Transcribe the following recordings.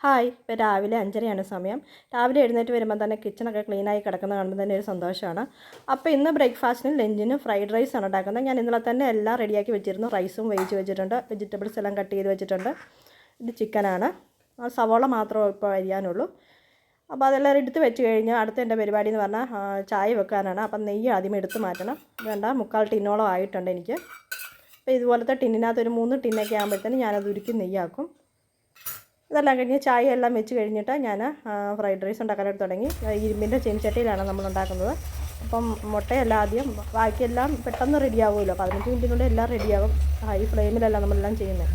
Hi, ഇപ്പോൾ രാവിലെ 5:30 സമയം. രാവിലെ എഴുന്നേറ്റ് വരുമ്പോൾ തന്നെ കിച്ചണൊക്കെ ക്ലീനായി കിടക്കുന്നത് കാണുമ്പോൾ തന്നെ ഒരു സന്തോഷമാണ്. അപ്പോൾ ഇന്ന് ബ്രേക്ക്ഫാസ്റ്റിനും ലഞ്ചിനും ഫ്രൈഡ് റൈസാണ് ഉണ്ടാക്കുന്നത്. ഞാൻ ഇന്നലെ തന്നെ എല്ലാം റെഡിയാക്കി വെച്ചിരുന്നു. റൈസും വേവിച്ച് വെച്ചിട്ടുണ്ട്, വെജിറ്റബിൾസ് എല്ലാം കട്ട് ചെയ്ത് വെച്ചിട്ടുണ്ട്. ഇത് ചിക്കനാണ്, സവോള മാത്രമേ ഇപ്പോൾ അരിയാനുള്ളൂ. അപ്പോൾ അതെല്ലാം എടുത്ത് വെച്ച് കഴിഞ്ഞാൽ അടുത്ത എൻ്റെ പരിപാടി എന്ന് പറഞ്ഞാൽ ചായ വെക്കാനാണ്. അപ്പം നെയ്യ് ആദ്യം എടുത്ത് മാറ്റണം. വേണ്ട 3/4 ടിന്നോളം ആയിട്ടുണ്ട് എനിക്ക്. അപ്പോൾ ഇതുപോലത്തെ ടിന്നിനകത്ത് ഒരു 3 ടിന്നൊക്കെ ആകുമ്പോഴത്തേന് ഞാനത് ഉരുക്കി നെയ്യാക്കും. ഇതെല്ലാം കഴിഞ്ഞ് ചായ എല്ലാം വെച്ച് കഴിഞ്ഞിട്ട് ഞാൻ ഫ്രൈഡ് റൈസ് ഉണ്ടാക്കാനായിട്ട് തുടങ്ങി. ഇരുമ്പിൻ്റെ ചീനച്ചട്ടിയിലാണ് നമ്മൾ ഉണ്ടാക്കുന്നത്. അപ്പം മുട്ടയെല്ലാം ആദ്യം, ബാക്കിയെല്ലാം പെട്ടെന്ന് റെഡിയാവുമല്ലോ, 15 മിനിറ്റിനുള്ളിൽ എല്ലാം റെഡിയാകും. ഹൈ ഫ്ലെയിമിലല്ല നമ്മളെല്ലാം ചെയ്യുന്നത്.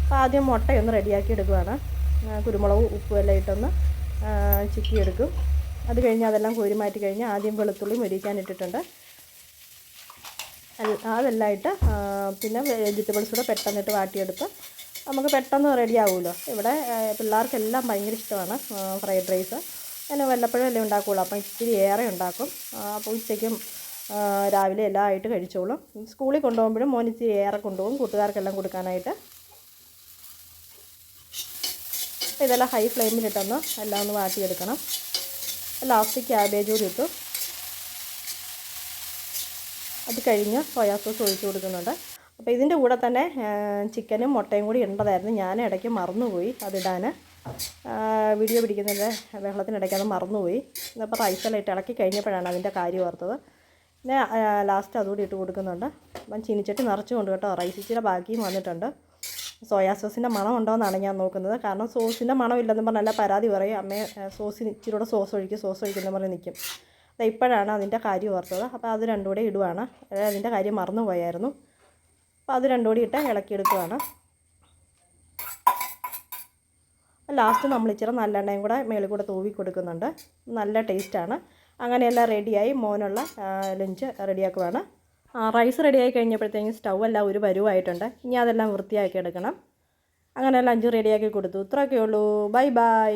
അപ്പോൾ ആദ്യം മുട്ടയൊന്ന് റെഡിയാക്കി എടുക്കുകയാണ്. കുരുമുളകും ഉപ്പും എല്ലാം ഇട്ടൊന്ന് ചിക്കി എടുക്കും. അത് കഴിഞ്ഞ് അതെല്ലാം കോരി മാറ്റി കഴിഞ്ഞ് ആദ്യം വെളുത്തുള്ളി മൊരിക്കാനിട്ടിട്ടുണ്ട്. അതെല്ലാം ഇട്ട് പിന്നെ വെജിറ്റബിൾസ് കൂടെ പെട്ടെന്നിട്ട് വാട്ടിയെടുത്ത് നമുക്ക് പെട്ടെന്ന് റെഡി ആവുമല്ലോ. ഇവിടെ പിള്ളേർക്കെല്ലാം ഭയങ്കര ഇഷ്ടമാണ് ഫ്രൈഡ് റൈസ്. ഞാൻ വല്ലപ്പോഴും എല്ലാം ഉണ്ടാക്കുകയുള്ളൂ, അപ്പം ഇച്ചിരി ഏറെ ഉണ്ടാക്കും. അപ്പോൾ ഉച്ചയ്ക്കും രാവിലെ എല്ലാം ആയിട്ട് കഴിച്ചോളും. സ്കൂളിൽ കൊണ്ടുപോകുമ്പോഴും മോൻ ഇച്ചിരി ഏറെ കൊണ്ടുപോകും, കൂട്ടുകാർക്കെല്ലാം കൊടുക്കാനായിട്ട്. ഇതെല്ലാം ഹൈ ഫ്ലെയിമിലിട്ടൊന്ന് എല്ലാം ഒന്ന് വാട്ടിയെടുക്കണം. ലാസ്റ്റ് ക്യാബേജ് കൂടി ഇട്ടു. അത് കഴിഞ്ഞ് സോയാ സോസ് ഒഴിച്ച് കൊടുക്കുന്നുണ്ട്. അപ്പോൾ ഇതിൻ്റെ കൂടെ തന്നെ ചിക്കനും മുട്ടയും കൂടി ഇടേണ്ടതായിരുന്നു. ഞാൻ ഇടയ്ക്ക് മറന്നുപോയി അതിടാൻ. വീഡിയോ പിടിക്കുന്നതിൻ്റെ ബഹളത്തിനിടയ്ക്ക് അത് മറന്നുപോയി. അപ്പോൾ റൈസെല്ലാം ഇട്ട് ഇളക്കി കഴിഞ്ഞപ്പോഴാണ് അതിൻ്റെ കാര്യം ഓർത്തത്. പിന്നെ ലാസ്റ്റ് അതുകൂടി ഇട്ട് കൊടുക്കുന്നുണ്ട്. അപ്പം ചീനിച്ചട്ടി നിറച്ചുകൊണ്ട് കേട്ടോ. റൈസ് ഇച്ചിരി ബാക്കിയും വന്നിട്ടുണ്ട്. സോയാ സോസിൻ്റെ മണം ഉണ്ടോയെന്നാണ് ഞാൻ നോക്കുന്നത്. കാരണം സോസിൻ്റെ മണം ഇല്ലെന്ന് പറഞ്ഞാൽ പരാതി പറയും, അമ്മയെ സോസിന് ഇച്ചിരി കൂടെ സോസ് ഒഴിക്കുന്ന പറഞ്ഞ് നിൽക്കും. ഇപ്പോഴാണ് അതിൻ്റെ കാര്യം ഓർത്തത്. അപ്പോൾ അത് രണ്ടും കൂടെ ഇടുവാണ്. അതിൻ്റെ കാര്യം മറന്നു പോയായിരുന്നു. അപ്പോൾ അത് രണ്ടും കൂടി ഇട്ട് ഇളക്കിയെടുക്കുകയാണ്. ലാസ്റ്റ് നമ്മൾ ഇച്ചിരി നല്ലെണ്ണയും കൂടെ മേളിൽ കൂടെ തൂവി കൊടുക്കുന്നുണ്ട്. നല്ല ടേസ്റ്റാണ്. അങ്ങനെയെല്ലാം റെഡിയായി. മോനുള്ള ലഞ്ച് റെഡിയാക്കുവാണ്. റൈസ് റെഡിയായി കഴിഞ്ഞപ്പോഴത്തേക്കും സ്റ്റൗ എല്ലാം ഒരു പരുവായിട്ടുണ്ട്. ഇനി അതെല്ലാം വൃത്തിയാക്കി എടുക്കണം. അങ്ങനെ ലഞ്ച് റെഡിയാക്കി കൊടുത്തു. ഇത്രയൊക്കെ ഉള്ളൂ. Bye bye.